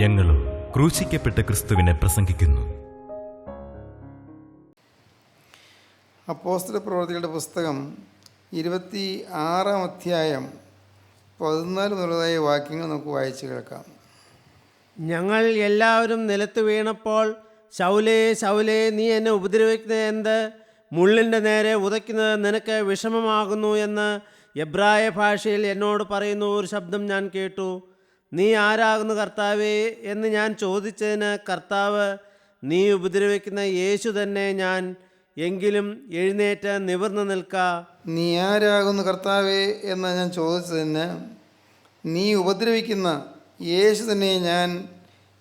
ഞങ്ങളും ക്രൂശിക്കപ്പെട്ട ക്രിസ്തുവിനെ പ്രസംഗിക്കുന്നു. അപ്പോസ്തല പ്രവൃത്തികളുടെ പുസ്തകം 26-ാം അധ്യായം 14 മുതലായ വാക്യങ്ങൾ നമുക്ക് വായിച്ചു കേൾക്കാം. ഞങ്ങൾ എല്ലാവരും നിലത്ത് വീണപ്പോൾ, ശൗലേ ശൗലേ, നീ എന്നെ ഉപദ്രവിക്കുന്നത് എന്ത്? മുള്ളിൻ്റെ നേരെ ഉതയ്ക്കുന്നത് നിനക്ക് വിഷമമാകുന്നു എന്ന് എബ്രായ ഭാഷയിൽ എന്നോട് പറയുന്ന ഒരു ശബ്ദം ഞാൻ കേട്ടു. നീ ആരാകുന്നു കർത്താവേ എന്ന് ഞാൻ ചോദിച്ചതിന് കർത്താവ്, നീ ഉപദ്രവിക്കുന്ന യേശു തന്നെ ഞാൻ. എങ്കിലും എഴുന്നേറ്റ് നിവർന്നു നിൽക്ക. നീ ആരാകുന്നു കർത്താവേ എന്ന് ഞാൻ ചോദിച്ചതിന്, നീ ഉപദ്രവിക്കുന്ന യേശു തന്നെ ഞാൻ.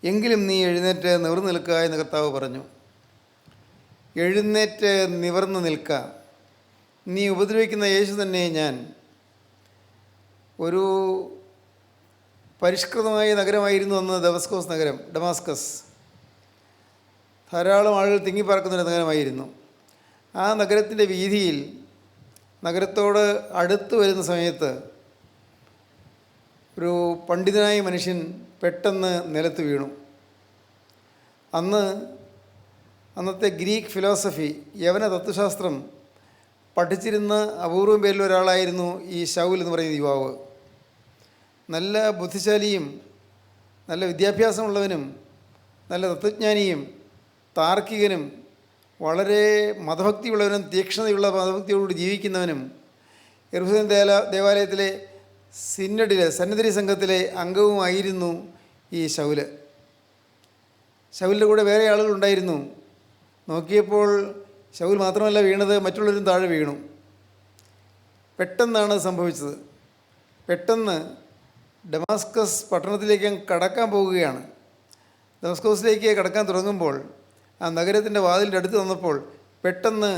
എങ്കിലും നീ എഴുന്നേറ്റ് നിവർന്നു നിൽക്കുക എന്ന് കർത്താവ് പറഞ്ഞു. എഴുന്നേറ്റ് നിവർന്നു നിൽക്കുക. നീ ഉപദ്രവിക്കുന്ന യേശു തന്നെ ഞാൻ. ഒരു പരിഷ്കൃതമായ നഗരമായിരുന്നു അന്ന് ഡമാസ്കസ്. ധാരാളം ആളുകൾ തിങ്ങിപ്പാർക്കുന്നൊരു നഗരമായിരുന്നു. ആ നഗരത്തിൻ്റെ വീതിയിൽ, നഗരത്തോട് അടുത്ത് വരുന്ന സമയത്ത് ഒരു പണ്ഡിതനായ മനുഷ്യൻ പെട്ടെന്ന് നിലത്ത് വീണു. അന്നത്തെ ഗ്രീക്ക് ഫിലോസഫി, യവന തത്വശാസ്ത്രം പഠിച്ചിരുന്ന അപൂർവം പേരിൽ ഒരാളായിരുന്നു ഈ ശൗൽ എന്ന് പറയുന്ന യുവാവ്. നല്ല ബുദ്ധിശാലിയും നല്ല വിദ്യാഭ്യാസമുള്ളവനും നല്ല തത്വജ്ഞാനിയും താർക്കികനും വളരെ മതഭക്തിയുള്ളവനും തീക്ഷ്ണതയുള്ള മതഭക്തിയോടുകൂടി ജീവിക്കുന്നവനും യെരൂശലേം ദേവാലയത്തിലെ സന്നദ്ധി സംഘത്തിലെ അംഗവുമായിരുന്നു ഈ ശൗല്. ശൗലിൻ്റെ കൂടെ വേറെ ആളുകളുണ്ടായിരുന്നു. നോക്കിയപ്പോൾ ശൗൽ മാത്രമല്ല വീണത്, മറ്റുള്ളവരും താഴെ വീണു. പെട്ടെന്നാണ് സംഭവിച്ചത്. പെട്ടെന്ന് ഡമാസ്കസ് പട്ടണത്തിലേക്ക് കടക്കാൻ പോകുകയാണ്. ഡമാസ്കസിലേക്ക് കടക്കാൻ തുടങ്ങുമ്പോൾ, ആ നഗരത്തിൻ്റെ വാതിലിൻ്റെ അടുത്ത് വന്നപ്പോൾ പെട്ടെന്ന്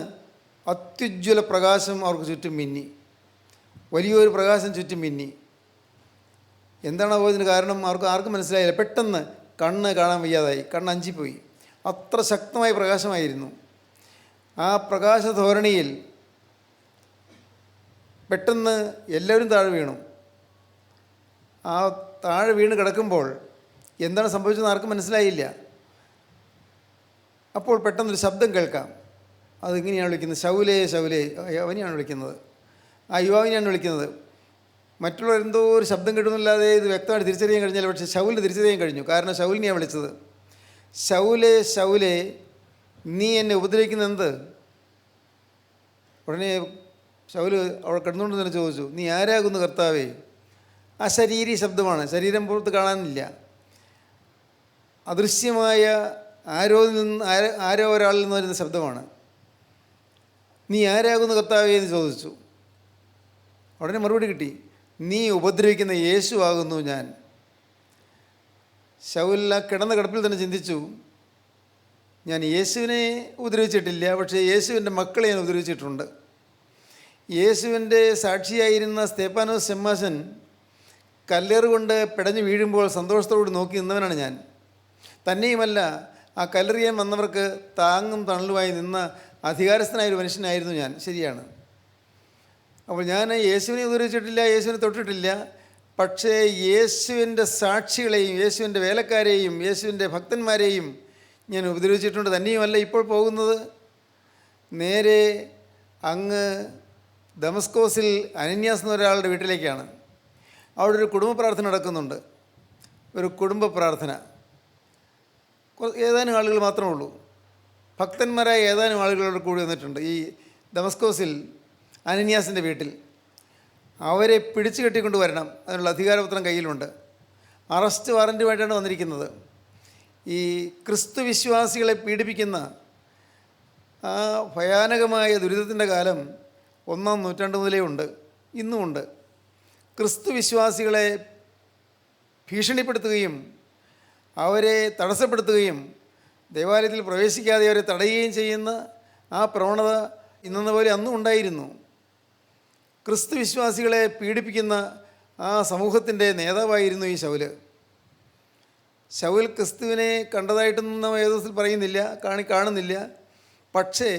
അത്യുജ്വല പ്രകാശം അവർക്ക് ചുറ്റും മിന്നി. വലിയൊരു പ്രകാശം ചുറ്റും മിന്നി. എന്താണോ ഇതിന് കാരണം ആർക്കും മനസ്സിലായില്ല. പെട്ടെന്ന് കണ്ണ് കാണാൻ വയ്യാതായി, കണ്ണ് അഞ്ചിപ്പോയി. അത്ര ശക്തമായ പ്രകാശമായിരുന്നു. ആ പ്രകാശധോരണിയിൽ പെട്ടെന്ന് എല്ലാവരും താഴെ വീണു. ആ താഴെ വീണ് കിടക്കുമ്പോൾ എന്താണ് സംഭവിച്ചതെന്ന് ആർക്കും മനസ്സിലായില്ല. അപ്പോൾ പെട്ടെന്നൊരു ശബ്ദം കേൾക്കാം. അതിങ്ങനെയാണ് വിളിക്കുന്നത്, ശൗലേ ശൗലേ. അവനെയാണ് വിളിക്കുന്നത്, ആ യുവാവിനെയാണ് വിളിക്കുന്നത്. മറ്റുള്ളവരെന്തോ ഒരു ശബ്ദം കിട്ടുന്നില്ലാതെ ഇത് വ്യക്തമായിട്ട് തിരിച്ചറിയാൻ കഴിഞ്ഞില്ല. പക്ഷേ ശൗലിന് തിരിച്ചറിയാൻ കഴിഞ്ഞു. കാരണം ശൗലിനെയാണ് വിളിച്ചത്. ശൗലേ ശൗലേ, നീ എന്നെ ഉപദ്രവിക്കുന്നത് എന്ത്? ഉടനെ ശൗല് അവിടെ കിടന്നുകൊണ്ട് തന്നെ ചോദിച്ചു, നീ ആരാകുന്നു കർത്താവേ? അശരീരി ശബ്ദമാണ്, ശരീരം പുറത്ത് കാണാനില്ല. അദൃശ്യമായ ആരോ ഒരാളിൽ നിന്ന് വരുന്ന ശബ്ദമാണ്. നീ ആരാകുന്നു കർത്താവേ എന്ന് ചോദിച്ചു. ഉടനെ മറുപടി കിട്ടി, നീ ഉപദ്രവിക്കുന്ന യേശു ആകുന്നു ഞാൻ. ശൗൽ ആ കിടന്ന കിടപ്പിൽ തന്നെ ചിന്തിച്ചു, ഞാൻ യേശുവിനെ ഉപദ്രവിച്ചിട്ടില്ല, പക്ഷേ യേശുവിൻ്റെ മക്കളെ ഞാൻ ഉപദ്രവിച്ചിട്ടുണ്ട്. യേശുവിൻ്റെ സാക്ഷിയായിരുന്ന സ്തേഫാനോസ് ശമ്മാശൻ കല്ലേറുകൊണ്ട് പിടഞ്ഞു വീഴുമ്പോൾ സന്തോഷത്തോട് നോക്കി നിന്നവനാണ് ഞാൻ. തന്നെയുമല്ല, ആ കല്ലെറിയാൻ വന്നവർക്ക് താങ്ങും തണലുമായി നിന്ന അധികാരസ്ഥനായ ഒരു മനുഷ്യനായിരുന്നു ഞാൻ. ശരിയാണ്. അപ്പോൾ ഞാൻ യേശുവിനെ ഉപദ്രവിച്ചിട്ടില്ല, യേശുവിനെ തൊട്ടിട്ടില്ല. പക്ഷേ യേശുവിൻ്റെ സാക്ഷികളെയും യേശുവിൻ്റെ വേലക്കാരെയും യേശുവിൻ്റെ ഭക്തന്മാരെയും ഞാൻ ഉപദ്രവിച്ചിട്ടുണ്ട്. തന്നെയുമല്ല, ഇപ്പോൾ പോകുന്നത് നേരെ അങ്ങ് ദമസ്കോസിൽ അനന്യാസ് എന്ന ഒരാളുടെ വീട്ടിലേക്കാണ്. അവിടെ ഒരു കുടുംബ പ്രാർത്ഥന നടക്കുന്നുണ്ട്. ഒരു കുടുംബ പ്രാർത്ഥന. ഏതാനും ആളുകൾ മാത്രമേ ഉള്ളൂ. ഭക്തന്മാരായ ഏതാനും ആളുകളോട് കൂടി വന്നിട്ടുണ്ട് ഈ ദമസ്കോസിൽ അനന്യാസിൻ്റെ വീട്ടിൽ. അവരെ പിടിച്ചു കെട്ടിക്കൊണ്ട് വരണം, അതിനുള്ള അധികാരപത്രം കയ്യിലുണ്ട്. അറസ്റ്റ് വാറൻറ്റുമായിട്ടാണ് വന്നിരിക്കുന്നത്. ഈ ക്രിസ്തു വിശ്വാസികളെ പീഡിപ്പിക്കുന്ന ആ ഭയാനകമായ ദുരിതത്തിൻ്റെ കാലം 1-ാം നൂറ്റാണ്ട് മുതലേ ഉണ്ട്, ഇന്നുമുണ്ട്. ക്രിസ്തു വിശ്വാസികളെ ഭീഷണിപ്പെടുത്തുകയും അവരെ തടസ്സപ്പെടുത്തുകയും ദേവാലയത്തിൽ പ്രവേശിക്കാതെ അവരെ തടയുകയും ചെയ്യുന്ന ആ പ്രവണത ഇന്നെന്ന പോലെ അന്നും ഉണ്ടായിരുന്നു. ക്രിസ്തു വിശ്വാസികളെ പീഡിപ്പിക്കുന്ന ആ സമൂഹത്തിൻ്റെ നേതാവായിരുന്നു ഈ ശൗല്. ശൗൽ ക്രിസ്തുവിനെ കണ്ടതായിട്ടൊന്നും വേദത്തിൽ പറയുന്നില്ല, കാണുന്നില്ല. പക്ഷേ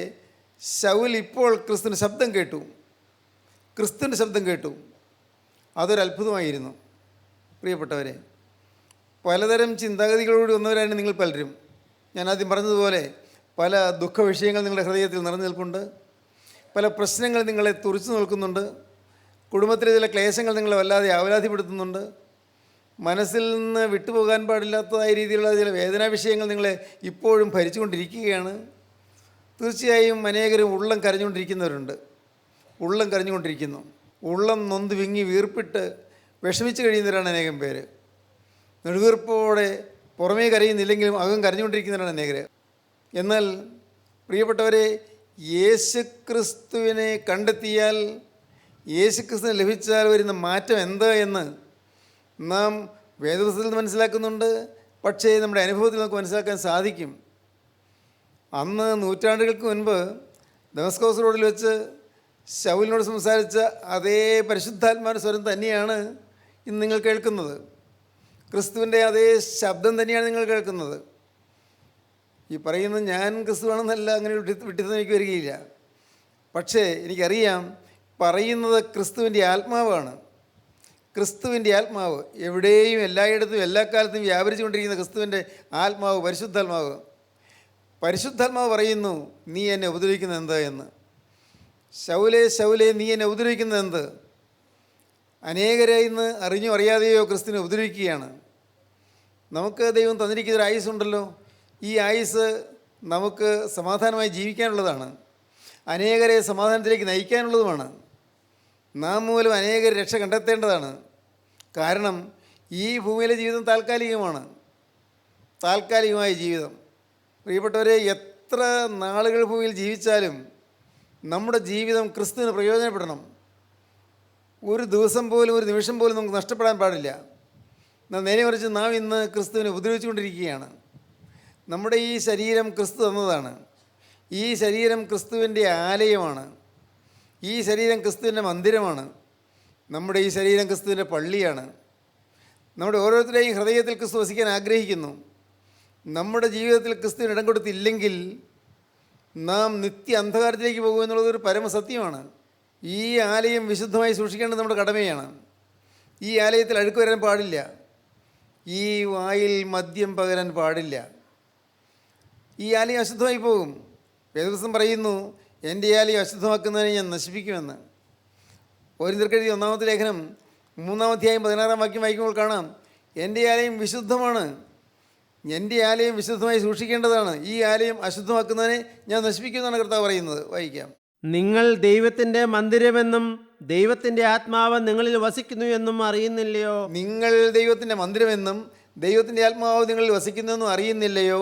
ശൗൽ ഇപ്പോൾ ക്രിസ്തുവിൻ്റെ ശബ്ദം കേട്ടു. അതൊരത്ഭുതമായിരുന്നു പ്രിയപ്പെട്ടവരെ. പലതരം ചിന്താഗതികളോട് വന്നവരാണ് നിങ്ങൾ പലരും. ഞാൻ ആദ്യം പറഞ്ഞതുപോലെ പല ദുഃഖ വിഷയങ്ങൾ നിങ്ങളുടെ ഹൃദയത്തിൽ നിറഞ്ഞു നിൽപ്പുണ്ട്. പല പ്രശ്നങ്ങൾ നിങ്ങളെ തുറിച്ചു നിൽക്കുന്നുണ്ട്. കുടുംബത്തിലെ ചില ക്ലേശങ്ങൾ നിങ്ങളെ വല്ലാതെ ആവലാതിപ്പെടുത്തുന്നുണ്ട്. മനസ്സിൽ നിന്ന് വിട്ടുപോകാൻ പാടില്ലാത്തതായ രീതിയിലുള്ള ചില വേദനാ വിഷയങ്ങൾ നിങ്ങളെ ഇപ്പോഴും ഭരിച്ചുകൊണ്ടിരിക്കുകയാണ്. തീർച്ചയായും അനേകരും ഉള്ളം കരഞ്ഞുകൊണ്ടിരിക്കുന്നവരുണ്ട്. ഉള്ളം കരഞ്ഞുകൊണ്ടിരിക്കുന്നു. ഉള്ളം നൊന്ത് വിങ്ങി വീർപ്പിട്ട് വിഷമിച്ച് കഴിയുന്നവരാണ് അനേകം പേര്. നെടുവീർപ്പോടെ പുറമേ കരയുന്നില്ലെങ്കിലും അകം കരഞ്ഞുകൊണ്ടിരിക്കുന്നവരാണ് അനേകർ. എന്നാൽ പ്രിയപ്പെട്ടവരെ, യേശുക്രിസ്തുവിനെ കണ്ടെത്തിയാൽ, യേശുക്രിസ്തുവിനെ ലഭിച്ചാൽ വരുന്ന മാറ്റം എന്താ എന്ന് നാം വേദപുസ്തകത്തിൽ നിന്ന് മനസ്സിലാക്കുന്നുണ്ട്. പക്ഷേ നമ്മുടെ അനുഭവത്തിൽ നമുക്ക് മനസ്സിലാക്കാൻ സാധിക്കും. അന്ന് നൂറ്റാണ്ടുകൾക്ക് മുൻപ് ദമസ്കോസ് റോഡിൽ വെച്ച് ശൗലിനോട് സംസാരിച്ച അതേ പരിശുദ്ധാത്മാവിൻ്റെ സ്വരം തന്നെയാണ് ഇന്ന് നിങ്ങൾ കേൾക്കുന്നത്. ക്രിസ്തുവിൻ്റെ അതേ ശബ്ദം തന്നെയാണ് നിങ്ങൾ കേൾക്കുന്നത്. ഈ പറയുന്നത് ഞാൻ ക്രിസ്തുവാണെന്നല്ല, അങ്ങനെ വിട്ടിത്തം എനിക്ക് വരികയില്ല. പക്ഷേ എനിക്കറിയാം, പറയുന്നത് ക്രിസ്തുവിൻ്റെ ആത്മാവാണ്. ക്രിസ്തുവിൻ്റെ ആത്മാവ് എവിടെയും എല്ലായിടത്തും എല്ലാ കാലത്തും വ്യാപരിച്ചു കൊണ്ടിരിക്കുന്ന ക്രിസ്തുവിൻ്റെ ആത്മാവ്, പരിശുദ്ധാത്മാവ്. പരിശുദ്ധാത്മാവ് പറയുന്നു, നീ എന്നെ ഉപദ്രവിക്കുന്നത് എന്ത് എന്ന്. ശൗലേ ശൗലേ, നീ എന്നെ ഉപദ്രവിക്കുന്നത് എന്ത്? അനേകരെ ഇന്ന് അറിഞ്ഞോ അറിയാതെയോ ക്രിസ്തുവിനെ ഉപദ്രവിക്കുകയാണ്. നമുക്ക് ദൈവം തന്നിരിക്കുന്ന ഒരു ആയുസ് ഉണ്ടല്ലോ. ഈ ആയുസ് നമുക്ക് സമാധാനമായി ജീവിക്കാനുള്ളതാണ്. അനേകരെ സമാധാനത്തിലേക്ക് നയിക്കാനുള്ളതുമാണ്. നാം മൂലം അനേകർ രക്ഷ കണ്ടെത്തേണ്ടതാണ്. കാരണം ഈ ഭൂമിയിലെ ജീവിതം താൽക്കാലികമാണ്. താൽക്കാലികമായ ജീവിതം. പ്രിയപ്പെട്ടവരെ, എത്ര നാളുകൾ ഭൂമിയിൽ ജീവിച്ചാലും നമ്മുടെ ജീവിതം ക്രിസ്തുവിന് പ്രയോജനപ്പെടണം. ഒരു ദിവസം പോലും, ഒരു നിമിഷം പോലും നമുക്ക് നഷ്ടപ്പെടാൻ പാടില്ല. നേരെ മറിച്ച് നാം ഇന്ന് ക്രിസ്തുവിനെ ഉപദ്രവിച്ചുകൊണ്ടിരിക്കുകയാണ്. നമ്മുടെ ഈ ശരീരം ക്രിസ്തു തന്നതാണ്. ഈ ശരീരം ക്രിസ്തുവിൻ്റെ ആലയമാണ്. ഈ ശരീരം ക്രിസ്തുവിൻ്റെ മന്ദിരമാണ്. നമ്മുടെ ഈ ശരീരം ക്രിസ്തുവിൻ്റെ പള്ളിയാണ്. നമ്മുടെ ഓരോരുത്തരുടെയും ഹൃദയത്തിൽ ക്രിസ്തു വസിക്കാൻ ആഗ്രഹിക്കുന്നു. നമ്മുടെ ജീവിതത്തിൽ ക്രിസ്തുവിന് ഇടം കൊടുത്തില്ലെങ്കിൽ നാം നിത്യ അന്ധകാരത്തിലേക്ക് പോകുമെന്നുള്ളതൊരു പരമസത്യമാണ്. ഈ ആലയം വിശുദ്ധമായി സൂക്ഷിക്കേണ്ടത് നമ്മുടെ കടമയാണ്. ഈ ആലയത്തിൽ അഴുക്ക് വരാൻ പാടില്ല. ഈ വായിൽ മദ്യം പകരാൻ പാടില്ല. ഈ ആലയം അശുദ്ധമായി പോകും. വേദപുസ്തകം പറയുന്നു, എൻ്റെ ആലയം അശുദ്ധമാക്കുന്നതിനെ ഞാൻ നശിപ്പിക്കുമെന്ന്. കൊരിന്ത്യർക്കെഴുതിയ 1-ാമത്തെ ലേഖനം 3-ാം അധ്യായം 16-ാം വാക്യം വായിക്കുമ്പോൾ കാണാം, എൻ്റെ ആലയം വിശുദ്ധമാണ്, എൻ്റെ ആലയം വിശുദ്ധമായി സൂക്ഷിക്കേണ്ടതാണ്, ഈ ആലയം അശുദ്ധമാക്കുന്നതിനെ ഞാൻ നശിപ്പിക്കുമെന്നാണ് കർത്താവ് പറയുന്നത്. വായിക്കാം. നിങ്ങൾ ദൈവത്തിൻ്റെ മന്ദിരമെന്നും ദൈവത്തിൻ്റെ ആത്മാവ് നിങ്ങളിൽ വസിക്കുന്നു എന്നും അറിയുന്നില്ലയോ? നിങ്ങൾ ദൈവത്തിൻ്റെ മന്ദിരമെന്നും ദൈവത്തിൻ്റെ ആത്മാവ് നിങ്ങളിൽ വസിക്കുന്നെന്നും അറിയുന്നില്ലയോ?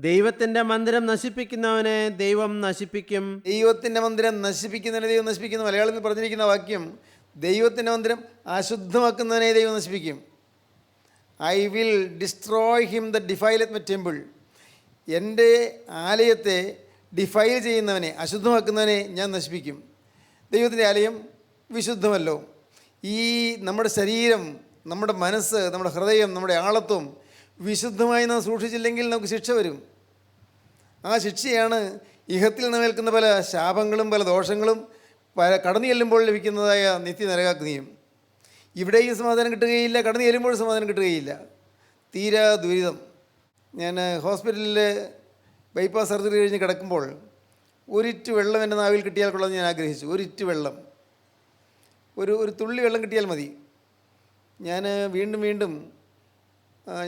ദൈവത്തിൻ്റെ മന്ദിരം നശിപ്പിക്കുന്നവനെ ദൈവം നശിപ്പിക്കും. ദൈവത്തിൻ്റെ മന്ദിരം നശിപ്പിക്കുന്നതിനെ ദൈവം നശിപ്പിക്കുന്ന മലയാളത്തിൽ പറഞ്ഞിരിക്കുന്ന വാക്യം, ദൈവത്തിൻ്റെ മന്ദിരം അശുദ്ധമാക്കുന്നതിനെ ദൈവം നശിപ്പിക്കും. I will destroy him the ഡിഫൈലത്ത് my temple. എൻ്റെ ആലയത്തെ ഡിഫൈൽ ചെയ്യുന്നവനെ, അശുദ്ധമാക്കുന്നവനെ ഞാൻ നശിപ്പിക്കും. ദൈവത്തിൻ്റെ ആലയം വിശുദ്ധമല്ലോ. ഈ നമ്മുടെ ശരീരം, നമ്മുടെ മനസ്സ്, നമ്മുടെ ഹൃദയം, നമ്മുടെ ആളത്വം വിശുദ്ധമായി നാം സൂക്ഷിച്ചില്ലെങ്കിൽ നമുക്ക് ശിക്ഷ വരും. ആ ശിക്ഷയാണ് ഇഹത്തിൽ നിന്നേൽക്കുന്ന പല ശാപങ്ങളും പല ദോഷങ്ങളും കടന്നു ചെല്ലുമ്പോൾ ലഭിക്കുന്നതായ നിത്യനരകാഗ്നിയും. ഇവിടെയും സമാധാനം കിട്ടുകയില്ല, കടന്നു ചെല്ലുമ്പോൾ സമാധാനം കിട്ടുകയില്ല. തീരാ ദുരിതം. ഞാൻ ഹോസ്പിറ്റലിൽ ബൈപ്പാസ് സർജറി കഴിഞ്ഞ് കിടക്കുമ്പോൾ ഒരിറ്റ് വെള്ളം എൻ്റെ നാവിൽ കിട്ടിയാൽ കൊള്ളാമെന്ന് ഞാൻ ആഗ്രഹിച്ചു. ഒരിറ്റ് വെള്ളം, ഒരു തുള്ളി വെള്ളം കിട്ടിയാൽ മതി. ഞാൻ വീണ്ടും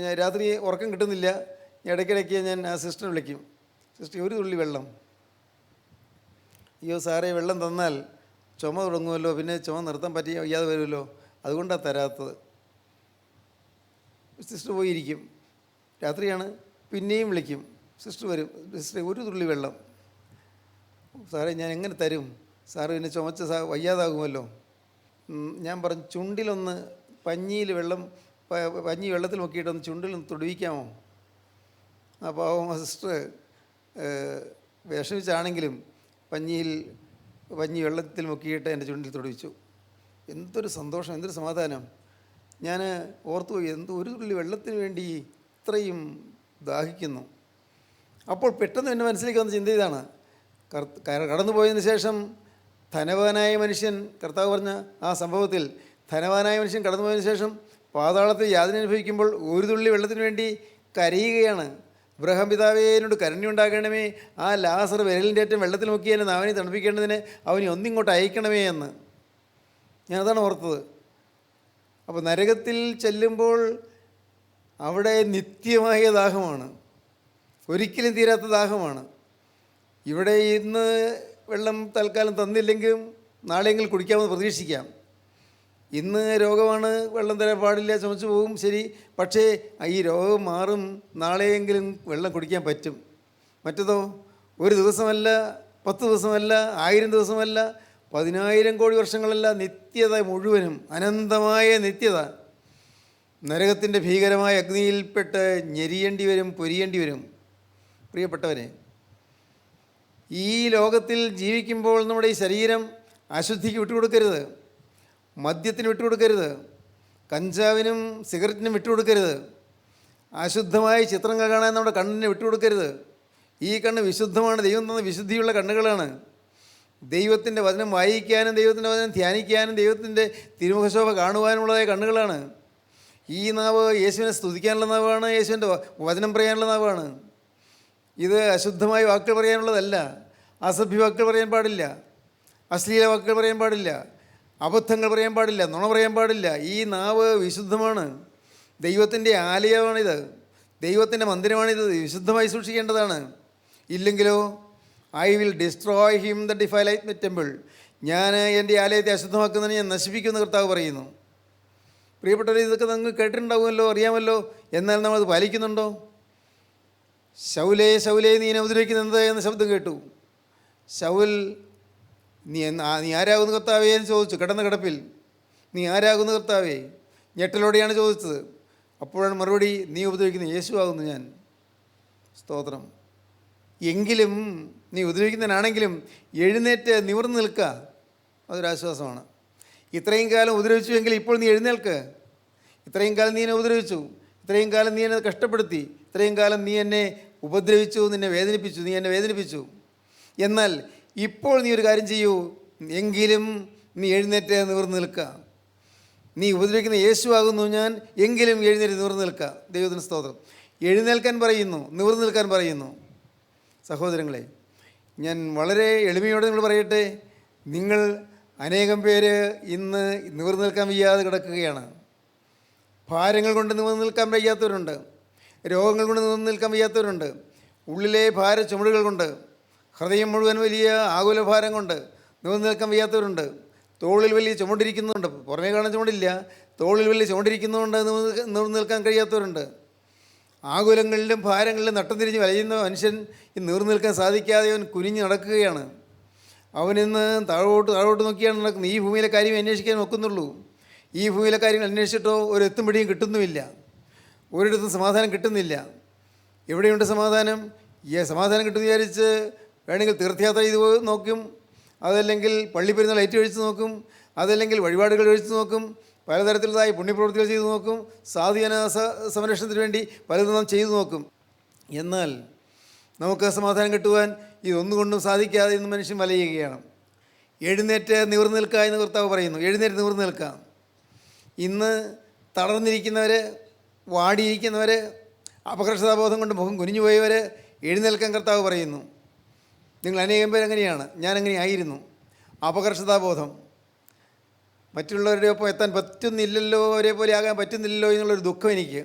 ഞാൻ രാത്രി ഉറക്കം കിട്ടുന്നില്ല. ഇടയ്ക്കിടയ്ക്ക് ഞാൻ ആ സിസ്റ്ററിനെ വിളിക്കും, സിസ്റ്റർ ഒരു തുള്ളി വെള്ളം. അയ്യോ സാറേ, വെള്ളം തന്നാൽ ചുമ തുടങ്ങുമല്ലോ, പിന്നെ ചുമ നിർത്താൻ വയ്യാതെ വരുമല്ലോ, അതുകൊണ്ടാണ് തരാത്തത്. സിസ്റ്റർ പോയിരിക്കും. രാത്രിയാണ്, പിന്നെയും വിളിക്കും, സിസ്റ്റർ വരും, സിസ്റ്റർ ഒരു തുള്ളി വെള്ളം. സാറേ ഞാൻ എങ്ങനെ തരും, സാറ് പിന്നെ ചുമച്ച വയ്യാതാകുമല്ലോ. ഞാൻ പറഞ്ഞു, ചുണ്ടിലൊന്ന് പഞ്ഞിയിൽ വെള്ളം, പഞ്ഞി വെള്ളത്തിൽ മുക്കിയിട്ടൊന്ന് ചുണ്ടിലൊന്ന് തൊടുവിക്കാമോ? അപ്പോൾ സിസ്റ്റർ വിഷമിച്ചാണെങ്കിലും പഞ്ഞി വെള്ളത്തിൽ മുക്കിയിട്ട് എൻ്റെ ചുണ്ടിൽ തൊടുവിച്ചു. എന്തൊരു സന്തോഷം, എന്തൊരു സമാധാനം. ഞാൻ ഓർത്തുപോയി, ഒരു തുള്ളി വെള്ളത്തിന് വേണ്ടി ഇത്രയും ദാഹിക്കുന്നു. അപ്പോൾ പെട്ടെന്ന് എൻ്റെ മനസ്സിലേക്ക് വന്ന ചിന്ത ഇതാണ്, കടന്നു പോയതിന് ശേഷം ധനവാനായ മനുഷ്യൻ, കർത്താവ് പറഞ്ഞ ആ സംഭവത്തിൽ ധനവാനായ മനുഷ്യൻ കടന്നു പോയതിന് ശേഷം പാതാളത്തിൽ യാതന അനുഭവിക്കുമ്പോൾ ഒരു തുള്ളി വെള്ളത്തിന് വേണ്ടി കരയുകയാണ്. ഇബ്രാഹാം പിതാവേ, എന്നോട് കരുണയുണ്ടാകണമേ, ആ ലാസർ വിരലിൻ്റെ അറ്റം വെള്ളത്തിൽ മുക്കി എന്നെ നാവിനെ തണുപ്പിക്കേണ്ടതിന് അവനെ ഒന്നിങ്ങോട്ട് അയക്കണമേ എന്ന്. ഞാനതാണ് ഓർത്തത്. അപ്പോൾ നരകത്തിൽ ചെല്ലുമ്പോൾ അവിടെ നിത്യമായ ദാഹമാണ്, ഒരിക്കലും തീരാത്ത ദാഹമാണ്. ഇവിടെ ഇന്ന് വെള്ളം തൽക്കാലം തന്നില്ലെങ്കിലും നാളെയെങ്കിലും കുടിക്കാമെന്ന് പ്രതീക്ഷിക്കാം. ഇന്ന് രോഗമാണ്, വെള്ളം തരാൻ പാടില്ല, ചുമച്ചു പോകും, ശരി. പക്ഷേ ഈ രോഗം മാറും, നാളെയെങ്കിലും വെള്ളം കുടിക്കാൻ പറ്റും. മറ്റതോ ഒരു ദിവസമല്ല, 10 ദിവസമല്ല, 1000 ദിവസമല്ല, 10,000 കോടി വർഷങ്ങളല്ല, നിത്യത മുഴുവനും, അനന്തമായ നിത്യത. നരകത്തിൻ്റെ ഭീകരമായ അഗ്നിയിൽപ്പെട്ട് ഞെരിയേണ്ടി വരും, പൊരിയേണ്ടി വരും. പ്രിയപ്പെട്ടവരെ, ഈ ലോകത്തിൽ ജീവിക്കുമ്പോൾ നമ്മുടെ ഈ ശരീരം അശുദ്ധിക്ക് വിട്ടുകൊടുക്കരുത്, മദ്യത്തിന് വിട്ടുകൊടുക്കരുത്, കഞ്ചാവിനും സിഗരറ്റിനും വിട്ടുകൊടുക്കരുത്, അശുദ്ധമായ ചിത്രങ്ങൾ കാണാൻ നമ്മുടെ കണ്ണിനെ വിട്ടുകൊടുക്കരുത്. ഈ കണ്ണ് വിശുദ്ധമാണ്, ദൈവം തന്ന വിശുദ്ധിയുള്ള കണ്ണുകളാണ്. ദൈവത്തിൻ്റെ വചനം വായിക്കാനും ദൈവത്തിൻ്റെ വചനം ധ്യാനിക്കാനും ദൈവത്തിൻ്റെ തിരുമുഖശോഭ കാണുവാനുള്ളതായ കണ്ണുകളാണ്. ഈ നാവ് യേശുവിനെ സ്തുതിക്കാനുള്ള നാവാണ്, യേശുവിൻ്റെ വചനം പറയാനുള്ള നാവാണ്. ഇത് അശുദ്ധമായ വാക്കുകൾ പറയാനുള്ളതല്ല, അസഭ്യ വാക്കുകൾ പറയാൻ പാടില്ല, അശ്ലീല വാക്കുകൾ പറയാൻ പാടില്ല, അബദ്ധങ്ങൾ പറയാൻ പാടില്ല, നുണ പറയാൻ പാടില്ല. ഈ നാവ് വിശുദ്ധമാണ്, ദൈവത്തിൻ്റെ ആലയമാണിത്, ദൈവത്തിൻ്റെ മന്ദിരമാണിത്, വിശുദ്ധമായി സൂക്ഷിക്കേണ്ടതാണ്. ഇല്ലെങ്കിലോ I will destroy him the defileth my temple, ഞാൻ എൻ്റെ ആലയത്തെ അശുദ്ധമാക്കുന്നതിന് ഞാൻ നശിപ്പിക്കുമെന്ന് കർത്താവ് പറയുന്നു. പ്രിയപ്പെട്ടവർ, ഇതൊക്കെ നിങ്ങൾ കേട്ടിട്ടുണ്ടാവുമല്ലോ, അറിയാമല്ലോ. എന്നാൽ നമ്മളത് പാലിക്കുന്നുണ്ടോ? ശൗലേ ശൗലേ, നീ എന്നെ ഉപദ്രവിക്കുന്നത് എന്ന ശബ്ദം കേട്ടു. ശൗൽ, നീ ആരാകുന്നു കർത്താവേ എന്ന് ചോദിച്ചു. കിടന്ന കിടപ്പിൽ നീ ആരാകുന്നു കർത്താവേ, ഞെട്ടലോടെയാണ് ചോദിച്ചത്. അപ്പോഴാണ് മറുപടി, നീ ഉപദ്രവിക്കുന്ന യേശു ആകുന്നു ഞാൻ. സ്തോത്രം. എങ്കിലും നീ ഉപദ്രവിക്കുന്നതിനാണെങ്കിലും എഴുന്നേറ്റ് നിവർന്ന് നിൽക്കുക, അതൊരാശ്വാസമാണ്. ഇത്രയും കാലം ഉപദ്രവിച്ചുവെങ്കിൽ ഇപ്പോൾ നീ എഴുന്നേൽക്ക്. ഇത്രയും കാലം നീ എന്നെ ഉപദ്രവിച്ചു, ഇത്രയും കാലം നീ എന്നെ കഷ്ടപ്പെടുത്തി, ഇത്രയും കാലം നീ എന്നെ ഉപദ്രവിച്ചു, നിന്നെ വേദനിപ്പിച്ചു, നീ എന്നെ വേദനിപ്പിച്ചു. എന്നാൽ ഇപ്പോൾ നീ ഒരു കാര്യം ചെയ്യൂ, എങ്കിലും നീ എഴുന്നേറ്റ് നിവർന്ന് നിൽക്കുക. നീ ഉപദ്രവിക്കുന്ന യേശു ആകുന്നു ഞാൻ, എങ്കിലും എഴുന്നേറ്റ് നിവർന്ന് നിൽക്കുക. ദൈവത്തിന് സ്തോത്രം. എഴുന്നേൽക്കാൻ പറയുന്നു, നിവർന്ന് നിൽക്കാൻ പറയുന്നു. സഹോദരങ്ങളെ, ഞാൻ വളരെ എളിമയോടെ നിങ്ങൾ പറയട്ടെ, നിങ്ങൾ അനേകം പേര് ഇന്ന് നിവർന്ന് നിൽക്കാൻ വയ്യാതെ കിടക്കുകയാണ്. ഭാരങ്ങൾ കൊണ്ട് നിവർന്ന് നിൽക്കാൻ വയ്യാത്തവരുണ്ട്, രോഗങ്ങൾ കൊണ്ട് നിവർന്ന് നിൽക്കാൻ വയ്യാത്തവരുണ്ട്, ഉള്ളിലെ ഭാര ചുമടുകൾ കൊണ്ട്, ഹൃദയം മുഴുവൻ വലിയ ആകുല ഭാരം കൊണ്ട് നിവർന്ന് നിൽക്കാൻ വയ്യാത്തവരുണ്ട്. തോളിൽ വലിയ ചുമണ്ടിരിക്കുന്നുണ്ട്, പുറമേ കാണാൻ ചുമടില്ല, തോളിൽ വലിയ ചുമണ്ടിരിക്കുന്നതുകൊണ്ട് നിവർന്ന് നിൽക്കാൻ കഴിയാത്തവരുണ്ട്. ആകുലങ്ങളിലും ഭാരങ്ങളിലും നട്ടം തിരിഞ്ഞ് വലയുന്ന മനുഷ്യൻ ഈ നിവർന്ന് നിൽക്കാൻ സാധിക്കാതെ അവൻ കുനിഞ്ഞ് നടക്കുകയാണ്. അവനിന്ന് താഴോട്ട് നോക്കിയാണ് നടക്കുന്നത്. ഈ ഭൂമിയിലെ കാര്യം അന്വേഷിക്കാൻ നോക്കുന്നുള്ളൂ. ഈ ഭൂമിയിലെ കാര്യങ്ങൾ അന്വേഷിച്ചിട്ടോ ഒരു എത്തും പിടിയും കിട്ടുന്നുമില്ല, ഒരിടത്തും സമാധാനം കിട്ടുന്നില്ല. എവിടെയുണ്ട് സമാധാനം? സമാധാനം കിട്ടുമെന്ന് വിചാരിച്ച് വേണമെങ്കിൽ തീർത്ഥയാത്ര ചെയ്ത് നോക്കും, അതല്ലെങ്കിൽ പള്ളിപ്പെരുന്നാൾ ഏറ്റൊഴിച്ച് നോക്കും, അതല്ലെങ്കിൽ വഴിപാടുകൾ ഒഴിച്ച് നോക്കും, പലതരത്തിലുള്ളതായി പുണ്യപ്രവൃത്തികൾ ചെയ്തു നോക്കും, സാധുജന സംരക്ഷണത്തിന് വേണ്ടി പലതും നാം ചെയ്തു നോക്കും. എന്നാൽ നമുക്ക് സമാധാനം കിട്ടുവാൻ ഇതൊന്നുകൊണ്ടും സാധിക്കാതെ ഇന്ന് മനുഷ്യൻ വലയുകയാണ്. എഴുന്നേറ്റ് നിവർന്ന് നിൽക്കുക എന്ന് കർത്താവ് പറയുന്നു. എഴുന്നേറ്റ് നിവർന്ന് നിൽക്കുക. ഇന്ന് തളർന്നിരിക്കുന്നവർ, വാടിയിരിക്കുന്നവർ, അപകർഷതാബോധം കൊണ്ട് മുഖം കുനിഞ്ഞു പോയവർ എഴുന്നേൽക്കാൻ കർത്താവ് പറയുന്നു. നിങ്ങൾ അനേകം പേരങ്ങനെയാണ്, ഞാനങ്ങനെ ആയിരുന്നു. അപകർഷതാബോധം, മറ്റുള്ളവരുടെ ഒപ്പം എത്താൻ പറ്റുന്നില്ലല്ലോ, ഒരേപോലെ ആകാൻ പറ്റുന്നില്ലല്ലോ എന്നുള്ളൊരു ദുഃഖം എനിക്ക്.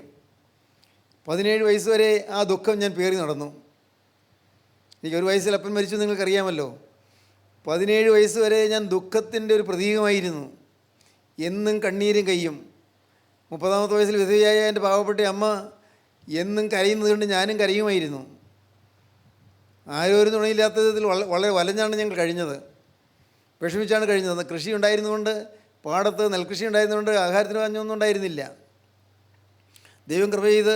17 വയസ്സ് വരെ ആ ദുഃഖം ഞാൻ പേറി നടന്നു. എനിക്ക് ഒരു വയസ്സിൽ അപ്പൻ മരിച്ചു, നിങ്ങൾക്കറിയാമല്ലോ. 17 വയസ്സ് വരെ ഞാൻ ദുഃഖത്തിൻ്റെ ഒരു പ്രതീകമായിരുന്നു. എന്നും കണ്ണീരും കയ്യും. 30-ാമത്തെ വയസ്സിൽ വിധവയായ എൻ്റെ പാവപ്പെട്ട അമ്മ എന്നും കരയുന്നത് കൊണ്ട് ഞാനും കരയുമായിരുന്നു. ആരും ഒരു തുണയില്ലാത്ത വിധത്തിൽ വളരെ വലഞ്ഞാണ് ഞങ്ങൾ കഴിഞ്ഞത്, വിഷമിച്ചാണ് കഴിഞ്ഞത്. കൃഷി ഉണ്ടായിരുന്നുകൊണ്ട്, പാടത്ത് നെൽകൃഷി ഉണ്ടായിരുന്നുകൊണ്ട് ആഹാരത്തിന് വാങ്ങൊന്നും ഉണ്ടായിരുന്നില്ല. ദൈവം കൃപ ചെയ്ത്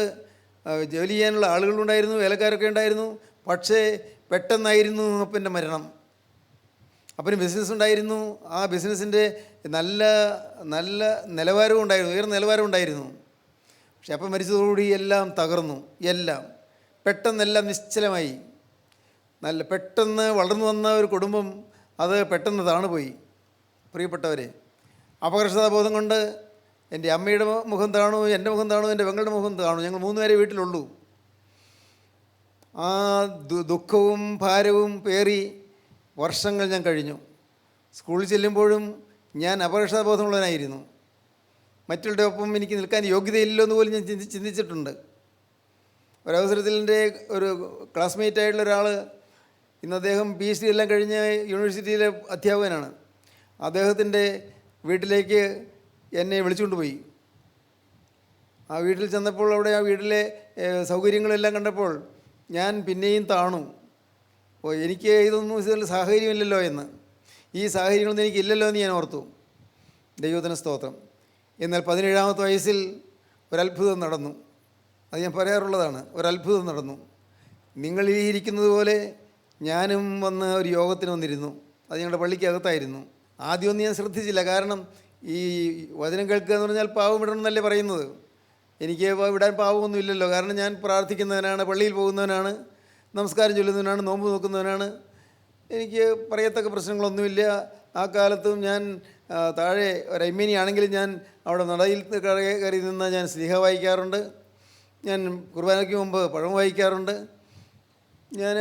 ജോലി ചെയ്യാനുള്ള ആളുകളുണ്ടായിരുന്നു, വേലക്കാരൊക്കെ ഉണ്ടായിരുന്നു. പക്ഷേ പെട്ടെന്നായിരുന്നു അപ്പൻ്റെ മരണം. അപ്പന് ബിസിനസ് ഉണ്ടായിരുന്നു, ആ ബിസിനസ്സിൻ്റെ നല്ല നല്ല നിലവാരവും ഉണ്ടായിരുന്നു, ഉയർന്ന നിലവാരം ഉണ്ടായിരുന്നു. പക്ഷെ അപ്പം മരിച്ചതോടുകൂടി എല്ലാം തകർന്നു. എല്ലാം പെട്ടെന്നെല്ലാം നിശ്ചലമായി. പെട്ടെന്ന് വളർന്നു വന്ന ഒരു കുടുംബം അത് പെട്ടെന്ന് താണുപോയി. പ്രിയപ്പെട്ടവരെ, അപകർഷതാബോധം കൊണ്ട് എൻ്റെ അമ്മയുടെ മുഖം താണു, എൻ്റെ മുഖം താണു, എൻ്റെ പെങ്ങളുടെ മുഖം താണു. ഞങ്ങൾ 3 പേരെ വീട്ടിലുള്ളൂ. ആ ദുഃഖവും ഭാരവും പേറി വർഷങ്ങൾ ഞാൻ കഴിഞ്ഞു. സ്കൂളിൽ ചെല്ലുമ്പോഴും ഞാൻ അപകർഷതാബോധമുള്ളവനായിരുന്നു. മറ്റുള്ളവരുടെ ഒപ്പം എനിക്ക് നിൽക്കാൻ യോഗ്യതയില്ലല്ലോ എന്ന് പോലും ഞാൻ ചിന്തിച്ചിട്ടുണ്ട്. ഒരവസരത്തിൽ എൻ്റെ ഒരു ക്ലാസ്മേറ്റ് ആയിട്ടുള്ള ഒരാൾ, ഇന്ന് അദ്ദേഹം PhD എല്ലാം കഴിഞ്ഞ് യൂണിവേഴ്സിറ്റിയിലെ അധ്യാപകനാണ്. അദ്ദേഹത്തിൻ്റെ വീട്ടിലേക്ക് എന്നെ വിളിച്ചുകൊണ്ട് പോയി. ആ വീട്ടിൽ ചെന്നപ്പോൾ അവിടെ ആ വീട്ടിലെ സൗകര്യങ്ങളെല്ലാം കണ്ടപ്പോൾ ഞാൻ പിന്നെയും താണു. എനിക്ക് ഇതൊന്നും ഇതിൽ സാഹചര്യമില്ലല്ലോ എന്ന്, ഈ സാഹചര്യങ്ങളൊന്നും എനിക്കില്ലല്ലോ എന്ന് ഞാൻ ഓർത്തു. ദൈവത്തിന് സ്തോത്രം. എന്നാൽ 17-ാമത്തെ വയസ്സിൽ ഒരത്ഭുതം നടന്നു. അത് ഞാൻ പറയാറുള്ളതാണ്. ഒരത്ഭുതം നടന്നു. നിങ്ങൾ ഈ ഇരിക്കുന്നത് പോലെ ഞാനും വന്ന് ഒരു യോഗത്തിന് വന്നിരുന്നു. അത് ഞങ്ങളുടെ പള്ളിക്കകത്തായിരുന്നു. ആദ്യമൊന്നും ഞാൻ ശ്രദ്ധിച്ചില്ല. കാരണം ഈ വചനം കേൾക്കുക എന്ന് പറഞ്ഞാൽ പാവം വിടണമെന്നല്ലേ പറയുന്നത്. എനിക്ക് വിടാൻ പാവമൊന്നും ഇല്ലല്ലോ. കാരണം ഞാൻ പ്രാർത്ഥിക്കുന്നവനാണ്, പള്ളിയിൽ പോകുന്നവനാണ്, നമസ്കാരം ചൊല്ലുന്നവനാണ്, നോമ്പ് നോക്കുന്നവനാണ്. എനിക്ക് പറയത്തക്ക പ്രശ്നങ്ങളൊന്നുമില്ല. ആ കാലത്തും ഞാൻ താഴെ ഒരു അയ്മേനി ആണെങ്കിലും ഞാൻ അവിടെ നടയിൽ കയറി നിന്ന് ഞാൻ സ്ലിഹ വായിക്കാറുണ്ട്. ഞാൻ കുർബാനയ്ക്ക് മുമ്പ് പഴം വായിക്കാറുണ്ട്. ഞാൻ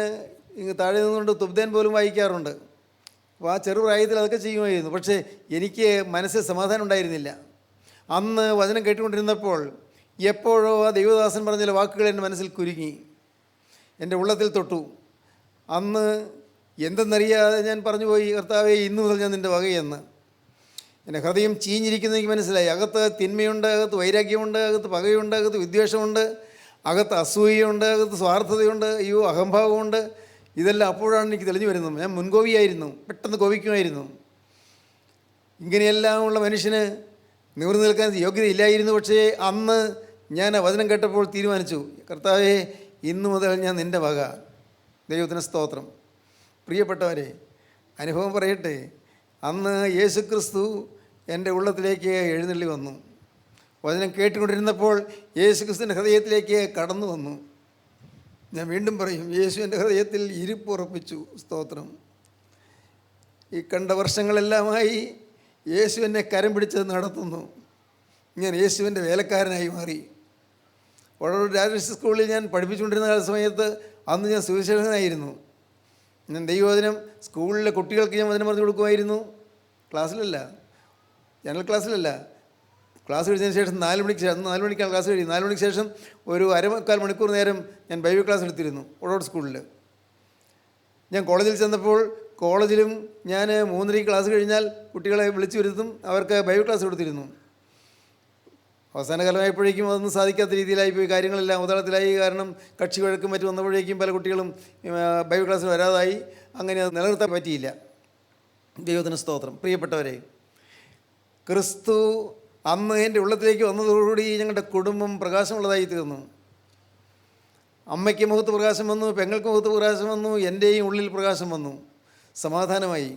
താഴെ നിന്നുകൊണ്ട് തുബ്ദേൻ പോലും വായിക്കാറുണ്ട്. അപ്പോൾ ആ ചെറുപ്രായത്തിൽ അതൊക്കെ ചെയ്യുമായിരുന്നു. പക്ഷേ എനിക്ക് മനസ്സിൽ സമാധാനം ഉണ്ടായിരുന്നില്ല. അന്ന് വചനം കേട്ടുകൊണ്ടിരുന്നപ്പോൾ എപ്പോഴോ ആ ദൈവദാസൻ പറഞ്ഞ ചില വാക്കുകൾ എൻ്റെ മനസ്സിൽ കുരുങ്ങി, എൻ്റെ ഉള്ളത്തിൽ തൊട്ടു. അന്ന് എന്തെന്നറിയാതെ ഞാൻ പറഞ്ഞു പോയി, കർത്താവേ, ഇന്നു മുതൽ ഞാൻ നിൻ്റെ വകയെന്ന്. എൻ്റെ ഹൃദയം ചീഞ്ഞിരിക്കുന്നത് എനിക്ക് മനസ്സിലായി. അകത്ത് തിന്മയുണ്ട്, അകത്ത് വൈരാഗ്യമുണ്ട്, അകത്ത് പകയുണ്ട്, അകത്ത് വിദ്വേഷമുണ്ട്, അകത്ത് അസൂയയുണ്ട്, അകത്ത് സ്വാർത്ഥതയുണ്ട്, അഹംഭാവമുണ്ട്. ഇതെല്ലാം അപ്പോഴാണ് എനിക്ക് തെളിഞ്ഞു വരുന്നത്. ഞാൻ മുൻകോപിയായിരുന്നു, പെട്ടെന്ന് കോപിക്കുമായിരുന്നു. ഇങ്ങനെയെല്ലാം ഉള്ള മനുഷ്യന് നിവർന്നു നിൽക്കാൻ യോഗ്യതയില്ലായിരുന്നു. പക്ഷേ അന്ന് ഞാൻ ആ വചനം കേട്ടപ്പോൾ തീരുമാനിച്ചു, കർത്താവേ, ഇന്നു മുതൽ ഞാൻ നിൻ്റെ വക. ദൈവത്തിന് സ്തോത്രം. പ്രിയപ്പെട്ടവരെ, അനുഭവം പറയട്ടെ. അന്ന് യേശുക്രിസ്തു എൻ്റെ ഉള്ളത്തിലേക്ക് എഴുന്നള്ളി വന്നു. വചനം കേട്ടുകൊണ്ടിരുന്നപ്പോൾ യേശുക്രിസ്തുവിൻ്റെ ഹൃദയത്തിലേക്ക് കടന്നു വന്നു. ഞാൻ വീണ്ടും പറയും, യേശു എൻ്റെ ഹൃദയത്തിൽ ഇരിപ്പുറപ്പിച്ചു. സ്തോത്രം. ഈ കണ്ട വർഷങ്ങളെല്ലാമായി യേശു എന്നെ കരം പിടിച്ചത് നടത്തുന്നു. ഞാൻ യേശുവിൻ്റെ വേലക്കാരനായി മാറി. വടവൂർ രാജകൃഷ്ണ സ്കൂളിൽ ഞാൻ പഠിപ്പിച്ചുകൊണ്ടിരുന്ന സമയത്ത് അന്ന് ഞാൻ സുവിശേഷകനായിരുന്നു. ഞാൻ ദൈവവചനം സ്കൂളിലെ കുട്ടികൾക്ക് ഞാൻ വചനം പറഞ്ഞു കൊടുക്കുമായിരുന്നു. ക്ലാസ്സിലല്ല, ജനറൽ ക്ലാസ്സിലല്ല. ക്ലാസ് കഴിഞ്ഞതിന് ശേഷം 4 മണിക്കാണ് ക്ലാസ് കഴിയും. 4 മണിക്ക് ശേഷം ഒരു 1/4 മണിക്കൂർ നേരം ഞാൻ ബൈബിൾ ക്ലാസ് എടുത്തിരുന്നു വടവൂർ സ്കൂളിൽ. ഞാൻ കോളേജിൽ ചെന്നപ്പോൾ കോളേജിലും ഞാൻ 3:30 ക്ലാസ് കഴിഞ്ഞാൽ കുട്ടികളെ വിളിച്ചു വരുത്തും, അവർക്ക് ബൈബിൾ ക്ലാസ് കൊടുത്തിരുന്നു. അവസാന കാലമായപ്പോഴേക്കും അതൊന്നും സാധിക്കാത്ത രീതിയിലായിപ്പോയി. കാര്യങ്ങളെല്ലാം ഉദാളത്തിലായി. കാരണം കക്ഷി വഴക്കും മറ്റും വന്നപ്പോഴേക്കും പല കുട്ടികളും ബൈബിൾ ക്ലാസ്സിൽ വരാതായി. അങ്ങനെ അത് നിലനിർത്താൻ പറ്റിയില്ല. ദൈവത്തിന് സ്തോത്രം. പ്രിയപ്പെട്ടവരെ, ക്രിസ്തു അന്ന് എൻ്റെ ഉള്ളത്തിലേക്ക് വന്നതോടുകൂടി ഞങ്ങളുടെ കുടുംബം പ്രകാശമുള്ളതായി തീർന്നു. അമ്മയ്ക്ക് മുഖത്ത് പ്രകാശം വന്നു, പെങ്ങൾക്ക് മുഖത്ത് പ്രകാശം വന്നു, എൻ്റെയും ഉള്ളിൽ പ്രകാശം വന്നു. സമാധാനമായി.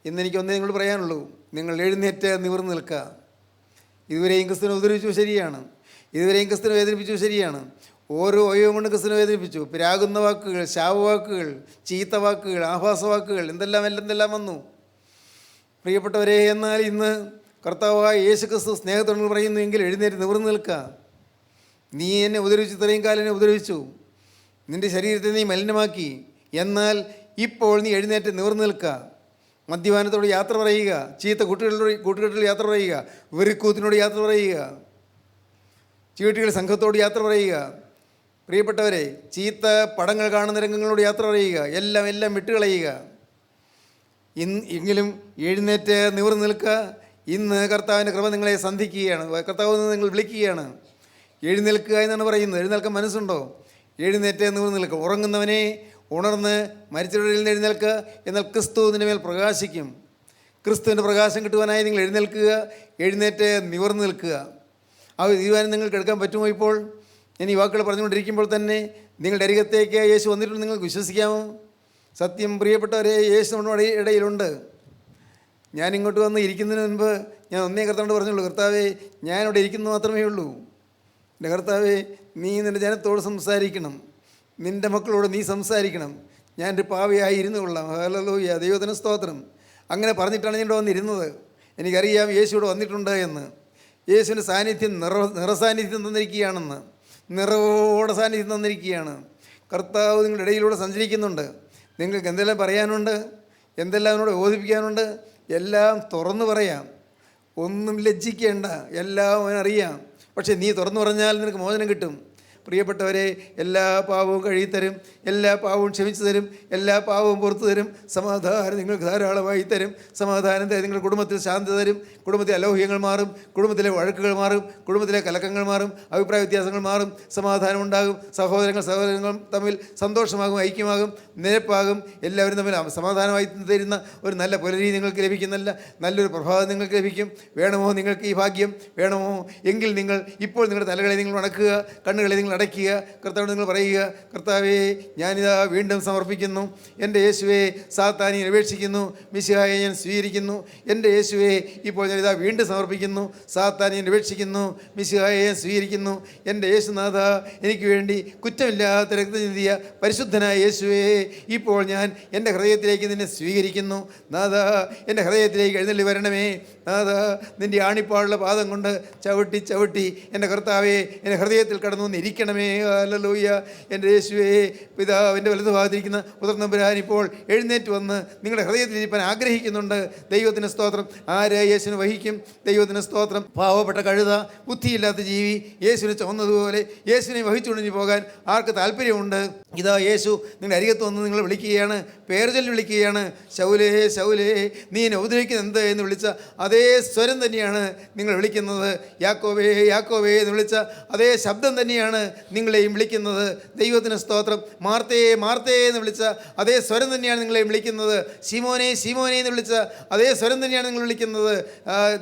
ഇന്നെനിക്ക് ഒന്നേ നിങ്ങളോട് പറയാനുള്ളൂ, നിങ്ങൾ എഴുന്നേറ്റ് നിവർന്ന് നിൽക്കുക. ഇതുവരെയും ക്രിസ്തുവിനെ ഉപദ്രവിച്ചു, ശരിയാണ്. ഇതുവരെയും ക്രിസ്തുവിനെ വേദനിപ്പിച്ചു, ശരിയാണ്. ഓരോ അവയവം കൊണ്ട് ക്രിസ്തുവിനെ വേദനിപ്പിച്ചു. പിരാകുന്ന വാക്കുകൾ, ശാപവാക്കുകൾ, ചീത്ത വാക്കുകൾ, ആഭാസവാക്കുകൾ, എന്തെല്ലാം വന്നു. പ്രിയപ്പെട്ടവരെ, എന്നാൽ ഇന്ന് കർത്താവായ യേശു ക്രിസ്തു സ്നേഹത്തോട് പറയുന്നു, എങ്കിൽ എഴുന്നേറ്റ് നിവർന്ന് നിൽക്കുക. നീ എന്നെ ഉപദ്രവിച്ചു, ഇത്രയും കാലം എന്നെ ഉപദ്രവിച്ചു, നിൻ്റെ ശരീരത്തെ നീ മലിനമാക്കി. എന്നാൽ ഇപ്പോൾ നീ എഴുന്നേറ്റ് നിവർന്ന് നിൽക്കുക. മദ്യപാനത്തോട് യാത്ര പറയുക, ചീത്ത കൂട്ടുകെട്ടിൽ യാത്ര പറയുക, വെറിക്കൂത്തിനോട് യാത്ര പറയുക, ചീട്ടുകൾ സംഘത്തോട് യാത്ര പറയുക. പ്രിയപ്പെട്ടവരെ, ചീത്ത പടങ്ങൾ കാണുന്ന രംഗങ്ങളോട് യാത്ര പറയുക. എല്ലാം വിട്ടുകളയുക. എങ്കിലും എഴുന്നേറ്റ് നിവർന്ന് നിൽക്കുക. ഇന്ന് കർത്താവിൻ്റെ കൃപ നിങ്ങളെ സന്ധിക്കുകയാണ്. കർത്താവ് നിങ്ങൾ വിളിക്കുകയാണ്. എഴുന്നേൽക്കുക എന്നാണ് പറയുന്നത്. എഴുന്നേൽക്കാൻ മനസ്സുണ്ടോ? എഴുന്നേറ്റ് നിവർന്ന് നിൽക്കുക. ഉറങ്ങുന്നവനെ ഉണർന്ന് മരിച്ചവരിൽ നിന്ന് എഴുന്നേൽക്കുക. എന്നാൽ ക്രിസ്തു നിൻ്റെ മേൽ പ്രകാശിക്കും. ക്രിസ്തുവിൻ്റെ പ്രകാശം കിട്ടുവാനായി നിങ്ങൾ എഴുന്നേൽക്കുക. എഴുന്നേറ്റ് നിവർന്ന് നിൽക്കുക. ആ തീരുമാനം നിങ്ങൾക്ക് എടുക്കാൻ പറ്റുമോ? ഇപ്പോൾ ഞാൻ ഈ വാക്കുകൾ പറഞ്ഞുകൊണ്ടിരിക്കുമ്പോൾ തന്നെ നിങ്ങളുടെ അരികത്തേക്ക് യേശു വന്നിട്ടുണ്ട്. നിങ്ങൾക്ക് വിശ്വസിക്കാമോ? സത്യം പ്രിയപ്പെട്ടവരെ, യേശു നമ്മുടെ ഇടയിലുണ്ട്. ഞാനിങ്ങോട്ട് വന്ന് ഇരിക്കുന്നതിന് മുൻപ് ഞാൻ ഒന്നേ കർത്താവിനോട് പറഞ്ഞുള്ളൂ, കർത്താവേ, ഞാനിവിടെ ഇരിക്കുന്നു മാത്രമേ ഉള്ളൂ. എൻ്റെ കർത്താവേ, നീ നിൻ്റെ ജനത്തോട് സംസാരിക്കണം, നിൻ്റെ മക്കളോട് നീ സംസാരിക്കണം. ഞാനൊരു പാവിയായി ഇരുന്നു കൊള്ളാം. ഹല്ലേലൂയ, ദൈവത്തിന് സ്തോത്രം. അങ്ങനെ പറഞ്ഞിട്ടാണ് ഞാൻ ഇവിടെ വന്നിരുന്നത്. എനിക്കറിയാം യേശു ഇവിടെ വന്നിട്ടുണ്ട് എന്ന്. യേശുവിൻ്റെ സാന്നിധ്യം നിറസാന്നിധ്യം തന്നിരിക്കുകയാണെന്ന്, നിറവോടെ സാന്നിധ്യം തന്നിരിക്കുകയാണ്. കർത്താവ് നിങ്ങളുടെ ഇടയിലൂടെ സഞ്ചരിക്കുന്നുണ്ട്. നിങ്ങൾക്ക് എന്തെല്ലാം പറയാനുണ്ട്, എന്തെല്ലാം അവനോട് ബോധിപ്പിക്കാനുണ്ട്, എല്ലാം തുറന്നു പറയാം. ഒന്നും ലജ്ജിക്കേണ്ട, എല്ലാം അവനറിയാം. പക്ഷേ നീ തുറന്നു പറഞ്ഞാൽ നിനക്ക് മോചനം കിട്ടും. പ്രിയപ്പെട്ടവരെ, എല്ലാ പാവവും കഴുകിത്തരും, എല്ലാ പാവവും ക്ഷമിച്ചു തരും, എല്ലാ പാവവും പുറത്തു തരും. സമാധാനം നിങ്ങൾക്ക് ധാരാളമായി തരും. സമാധാനം തരും. നിങ്ങളുടെ കുടുംബത്തിൽ ശാന്തി തരും. കുടുംബത്തിലെ അലൗഹ്യങ്ങൾ മാറും. കുടുംബത്തിലെ വഴക്കുകൾ മാറും. കുടുംബത്തിലെ കലക്കങ്ങൾ മാറും. അഭിപ്രായ വ്യത്യാസങ്ങൾ മാറും. സമാധാനം ഉണ്ടാകും. സഹോദരങ്ങളും തമ്മിൽ സന്തോഷമാകും, ഐക്യമാകും, നിരപ്പാകും. എല്ലാവരും തമ്മിൽ സമാധാനമായി തരുന്ന ഒരു നല്ല പുലരി നിങ്ങൾക്ക് ലഭിക്കുന്നല്ല, നല്ലൊരു പ്രഭാതം നിങ്ങൾക്ക് ലഭിക്കും. വേണമോ നിങ്ങൾക്ക് ഈ ഭാഗ്യം? വേണമോ? എങ്കിൽ നിങ്ങൾ ഇപ്പോൾ നിങ്ങളുടെ തലകളെ നിങ്ങൾ ഉണക്കുക, കണ്ണുകളെ നിങ്ങൾ അടയ്ക്കുക. കർത്താവോട് നിങ്ങൾ പറയുക, കർത്താവേ, ഞാനിതാ വീണ്ടും സമർപ്പിക്കുന്നു. എൻ്റെ യേശുവേ, സാത്താനെ ഉപേക്ഷിക്കുന്നു. മിശിഹായെ ഞാൻ സ്വീകരിക്കുന്നു. എൻ്റെ യേശുവേ, ഇപ്പോൾ ഞാനിതാ വീണ്ടും സമർപ്പിക്കുന്നു. സാത്താനെ ഉപേക്ഷിക്കുന്നു. മിശിഹായെ ഞാൻ സ്വീകരിക്കുന്നു. എൻ്റെ യേശുനാഥ, എനിക്ക് വേണ്ടി കുറ്റമില്ലാത്ത രക്തം ചിന്തിയ പരിശുദ്ധനായ യേശുവേ, ഇപ്പോൾ ഞാൻ എൻ്റെ ഹൃദയത്തിലേക്ക് നിന്നെ സ്വീകരിക്കുന്നു. നാഥ, എൻ്റെ ഹൃദയത്തിലേക്ക് എഴുന്നള്ളി വരണമേ. നാഥ, നിൻ്റെ ആണിപ്പാടുള്ള പാദം കൊണ്ട് ചവിട്ടി ചവിട്ടി എൻ്റെ കർത്താവേ, എൻ്റെ ഹൃദയത്തിൽ കടന്നു വന്നിരിക്കണമേ. ഹല്ലേലൂയ. എൻ്റെ യേശുവേ, പിതാവിൻ്റെ വലതുഭാഗത്തിരിക്കുന്ന പുത്രനമ്പുരാൻ ഇപ്പോൾ എഴുന്നേറ്റ് വന്ന് നിങ്ങളുടെ ഹൃദയത്തിൽ ഇരിപ്പാൻ ആഗ്രഹിക്കുന്നുണ്ട്. ദൈവത്തിന് സ്തോത്രം. ആര് യേശുവിനെ വഹിക്കും? ദൈവത്തിന് സ്തോത്രം. പാവപ്പെട്ട കഴുത, ബുദ്ധിയില്ലാത്ത ജീവി, യേശുവിനെ ചുമന്നതുപോലെ യേശുവിനെ വഹിച്ചുകൊണ്ടിന് പോകാൻ ആർക്ക് താല്പര്യമുണ്ട്? ഇതാ യേശു നിങ്ങളുടെ അരികത്ത് വന്ന് നിങ്ങൾ വിളിക്കുകയാണ്, പേര് ചൊല്ലി വിളിക്കുകയാണ്. ശൗലേ, ശൗലേ, നീ എന്നെ ഉപദ്രവിക്കുന്നത് എന്ത് എന്ന് വിളിച്ച അതേ സ്വരം തന്നെയാണ് നിങ്ങൾ വിളിക്കുന്നത്. യാക്കോബേ, യാക്കോബേ എന്ന് വിളിച്ച അതേ ശബ്ദം തന്നെയാണ് നിങ്ങളെയും വിളിക്കുന്നത്. ദൈവത്തിന് സ്തോത്രം. മാർത്തേ, മാർത്തേ എന്ന് വിളിച്ച അതേ സ്വരം തന്നെയാണ് നിങ്ങളെയും വിളിക്കുന്നത്. ശിമോനെ, ശിമോനെ എന്ന് വിളിച്ച അതേ സ്വരം തന്നെയാണ് നിങ്ങൾ വിളിക്കുന്നത്.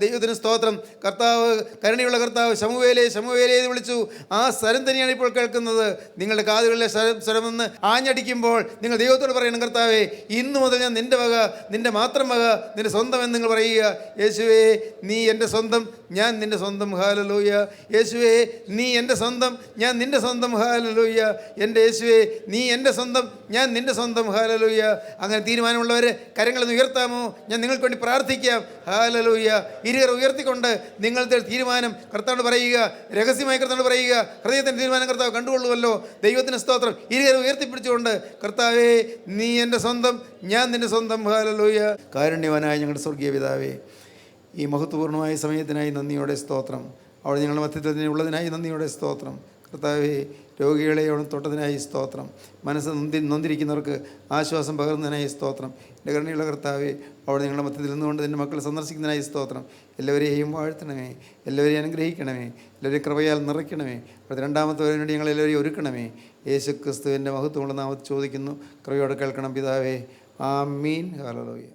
ദൈവത്തിന് സ്തോത്രം. കർത്താവ്, കരുണയുള്ള കർത്താവ്, ശമൂവേലേ, ശമൂവേലേ എന്ന് വിളിച്ചു. ആ സ്വരം തന്നെയാണ് ഇപ്പോൾ കേൾക്കുന്നത്. നിങ്ങളുടെ കാതുകളിലെ സ്വരമെന്ന് ആഞ്ഞടിക്കുമ്പോൾ നിങ്ങൾ ദൈവത്തോട് പറയണം, കർത്താവേ, ഇന്നു മുതൽ ഞാൻ നിൻ്റെ വക, നിൻ്റെ മാത്രം വക, നിൻ്റെ സ്വന്തം എന്ന് നിങ്ങൾ പറയുക. യേശുവേ, നീ എൻ്റെ സ്വന്തം, ഞാൻ നിൻ്റെ സ്വന്തം. ഹല്ലേലൂയ. യേശുവേ, നീ എൻ്റെ സ്വന്തം, ഞാൻ നിൻ്റെ സ്വന്തം. ഹല്ലേലൂയ. എൻ്റെ യേശുവേ, നീ എൻ്റെ സ്വന്തം, ഞാൻ നിൻ്റെ സ്വന്തം. ഹല്ലേലൂയ. അങ്ങനെ തീരുമാനമുള്ളവർ കരങ്ങളൊന്ന് ഉയർത്താമോ? ഞാൻ നിങ്ങൾക്ക് വേണ്ടി പ്രാർത്ഥിക്കാം. ഹല്ലേലൂയ. ഇരുകർ ഉയർത്തിക്കൊണ്ട് നിങ്ങളുടെ തീരുമാനം കർത്താവോട് പറയുക, രഹസ്യമായി കർത്താവോട് പറയുക. ഹൃദയത്തിൻ്റെ തീരുമാനം കർത്താവ് കണ്ടുകൊള്ളുമല്ലോ. ദൈവത്തിന് സ്തോത്രം. ഇരുകർ ഉയർത്തിപ്പിടിച്ചുകൊണ്ട്, കർത്താവേ, നീ എൻ്റെ സ്വന്തം, ഞാൻ നിൻ്റെ സ്വന്തം. ഹല്ലേലൂയ. കാരുണ്യവാനായ ഞങ്ങളുടെ സ്വർഗീയ പിതാവേ, ഈ മഹത്വപൂർണ്ണമായ സമയത്തിനായി നന്ദിയോടെ സ്തോത്രം. അവിടെ ഞങ്ങളുടെ മധ്യത്തിൽ ഉള്ളതിനായി നന്ദിയോടെ സ്തോത്രം. കർത്താവേ, രോഗികളെ അവിടെ തൊട്ടതിനായി സ്തോത്രം. മനസ്സ് നൊന്തിരിക്കുന്നവർക്ക് ആശ്വാസം പകർന്നതിനായി സ്തോത്രം. എൻ്റെ കരുണയുള്ള കർത്താവേ, അവിടെ ഞങ്ങളുടെ മധ്യത്തിൽ നിന്നുകൊണ്ട് നിൻ്റെ മക്കളെ സന്ദർശിക്കുന്നതിനായി സ്തോത്രം. എല്ലാവരെയും വാഴ്ത്തണമേ, എല്ലാവരെയും അനുഗ്രഹിക്കണമേ, എല്ലാവരെയും കൃപയാൽ നിറയ്ക്കണമേ. അവിടുത്തെ രണ്ടാമത്തെ വേണ്ടി ഞങ്ങളെല്ലാവരെയും ഒരുക്കണമേ. യേശു ക്രിസ്തുവിൻ്റെ മഹത്വമുള്ള നാമത്തിൽ ചോദിക്കുന്നു, കൃപയോടെ കേൾക്കണം പിതാവേ. ആമീൻ. ഹല്ലേലൂയ.